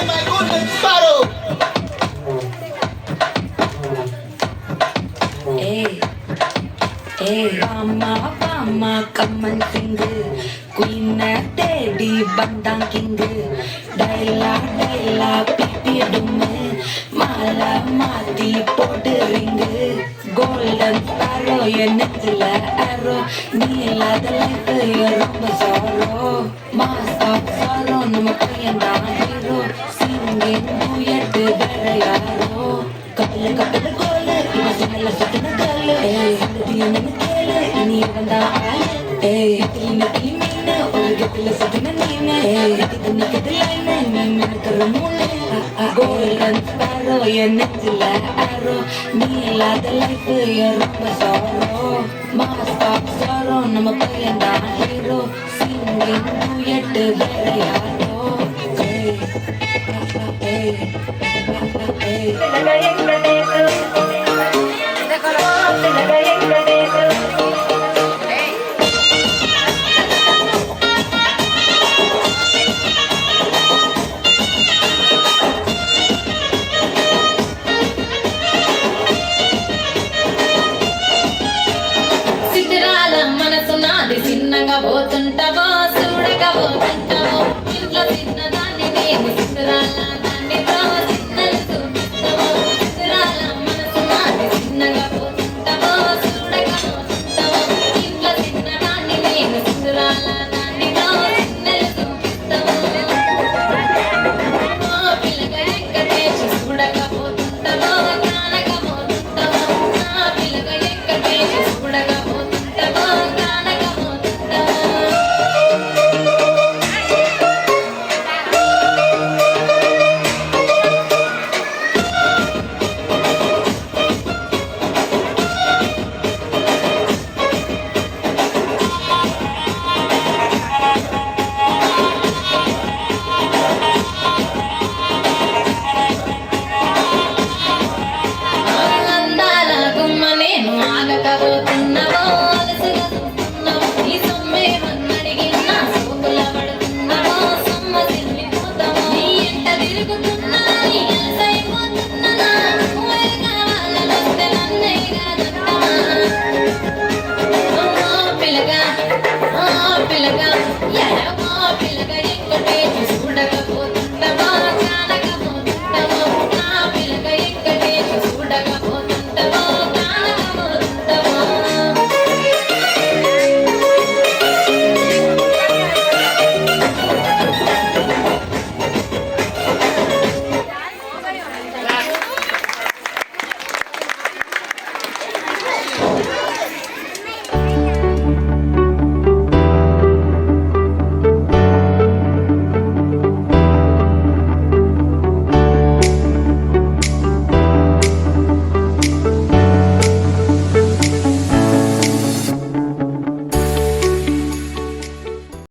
my golden sparrow. Hey, hey, Mama, come and sing. Queen Teddy Bandang King. Daila, pipi dume. Mala mati podu ring. Golden sparrow, your nethila arrow. Neela the life, your rumba sorrow. Mask of sorrow, no makayanda hero. Singing duet, vera yaro. Couple goal, imaginala sutina girl. Sandhiyan kele, ini vanda aal. Itilina timina, olgatila sutina neena. Idini kedline, neena karamule. Golden sparrow, your nethila arrow. Neela the life, your rumba sorrow. Mask of sorrow, no makayanda hero. Singing duet, vera yaro. Siddharala మనసు నాది చిన్నగా పోతుంటావో చూడగా పోతుంటావో ఇంట్లో చిన్నదాన్ని నేను సిద్ధరాల